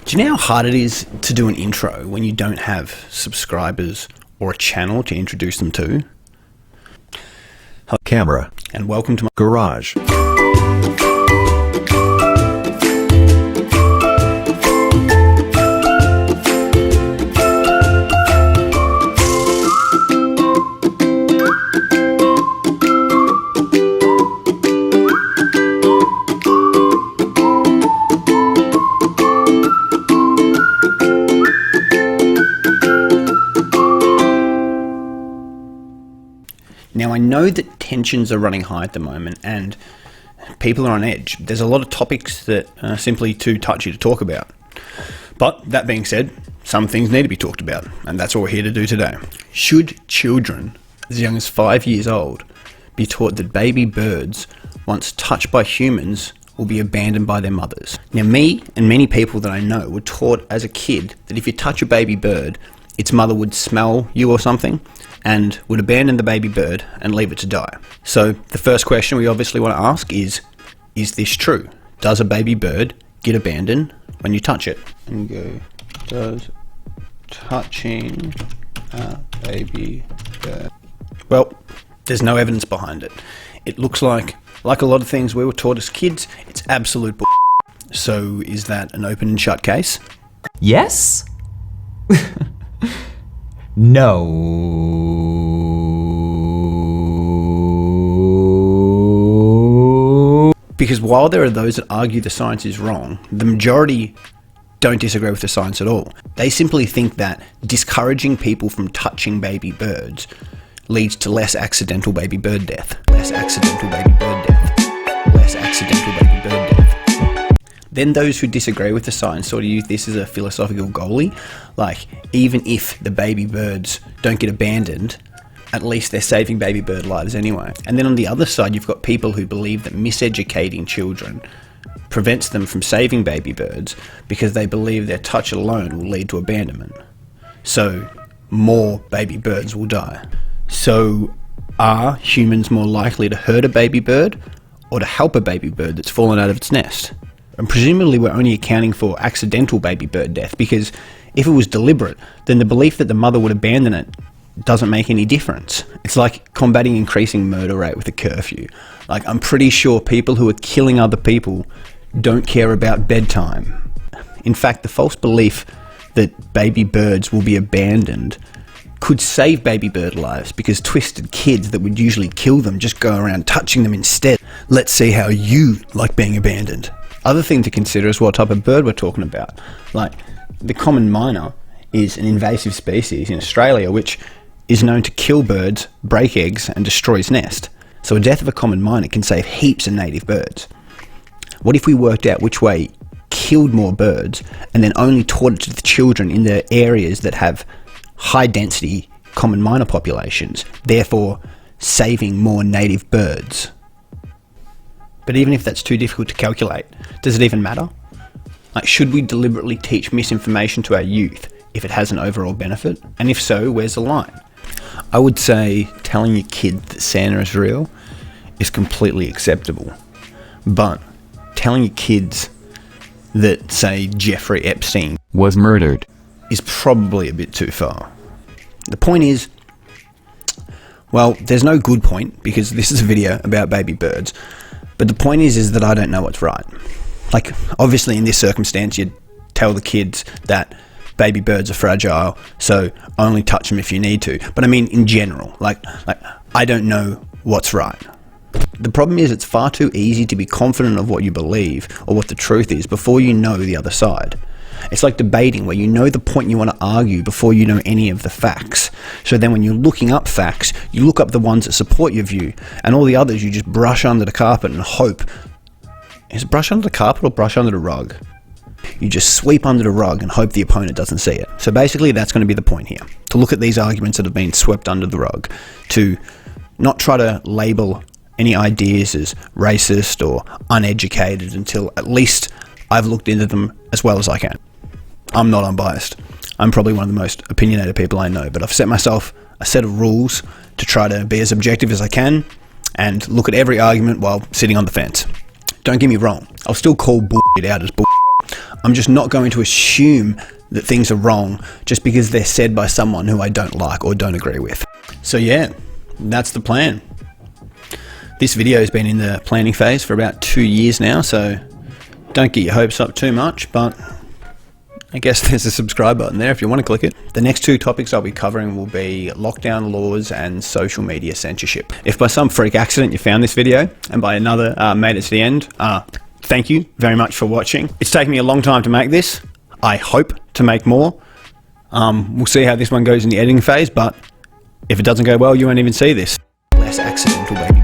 Do you know how hard it is to do an intro when you don't have subscribers or a channel to introduce them to? Camera. And welcome to my Garage. Now, I know that tensions are running high at the moment and people are on edge. There's a lot of topics that are simply too touchy to talk about. But that being said, some things need to be talked about, and that's what we're here to do today. Should children as young as 5 years old be taught that baby birds, once touched by humans, will be abandoned by their mothers? Now, me and many people that I know were taught as a kid that if you touch a baby bird, its mother would smell you or something and would abandon the baby bird and leave it to die. So the first question we obviously want to ask is this true? Does a baby bird get abandoned when you touch it? And go, does touching a baby bird? Well, there's no evidence behind it. It looks like a lot of things we were taught as kids, it's absolute bull. So is that an open and shut case? Yes? No. Because while there are those that argue the science is wrong, the majority don't disagree with the science at all. They simply think that discouraging people from touching baby birds leads to less accidental baby bird death. Less accidental baby bird death. Less accidental baby bird death. Then those who disagree with the science sort of use this as a philosophical goalie. Like, even if the baby birds don't get abandoned, at least they're saving baby bird lives anyway. And then on the other side, you've got people who believe that miseducating children prevents them from saving baby birds because they believe their touch alone will lead to abandonment. So more baby birds will die. So are humans more likely to hurt a baby bird or to help a baby bird that's fallen out of its nest? And presumably we're only accounting for accidental baby bird death, because if it was deliberate, then the belief that the mother would abandon it doesn't make any difference. It's like combating increasing murder rate with a curfew. Like, I'm pretty sure people who are killing other people don't care about bedtime. In fact, the false belief that baby birds will be abandoned could save baby bird lives, because twisted kids that would usually kill them just go around touching them instead. Let's see how you like being abandoned. Other thing to consider is what type of bird we're talking about. Like, the common myna is an invasive species in Australia which is known to kill birds, break eggs and destroy its nest. So a death of a common myna can save heaps of native birds. What if we worked out which way killed more birds and then only taught it to the children in the areas that have high density common myna populations, therefore saving more native birds? But even if that's too difficult to calculate, does it even matter? Like, should we deliberately teach misinformation to our youth if it has an overall benefit? And if so, where's the line? I would say telling your kid that Santa is real is completely acceptable. But telling your kids that, say, Jeffrey Epstein Was murdered. is probably a bit too far. The point is, well, there's no good point, because this is a video about baby birds. But the point is that I don't know what's right. Like, obviously in this circumstance, you'd tell the kids that baby birds are fragile, so only touch them if you need to. But I mean, in general, like I don't know what's right. The problem is it's far too easy to be confident of what you believe or what the truth is before you know the other side. It's like debating, where you know the point you want to argue before you know any of the facts. So then when you're looking up facts, you look up the ones that support your view, and all the others you just brush under the carpet and hope. Is it brush under the carpet or brush under the rug? You just sweep under the rug and hope the opponent doesn't see it. So basically that's going to be the point here. To look at these arguments that have been swept under the rug. To not try to label any ideas as racist or uneducated until at least I've looked into them as well as I can. I'm not unbiased. I'm probably one of the most opinionated people I know, but I've set myself a set of rules to try to be as objective as I can and look at every argument while sitting on the fence. Don't get me wrong, I'll still call bullshit out as bullshit, I'm just not going to assume that things are wrong just because they're said by someone who I don't like or don't agree with. So yeah, that's the plan. This video has been in the planning phase for about 2 years now, so don't get your hopes up too much, but I guess there's a subscribe button there if you want to click it. The next 2 topics I'll be covering will be lockdown laws and social media censorship. If by some freak accident you found this video and by another made it to the end, thank you very much for watching. It's taken me a long time to make this. I hope to make more. We'll see how this one goes in the editing phase, but if it doesn't go well, you won't even see this. Less accidental baby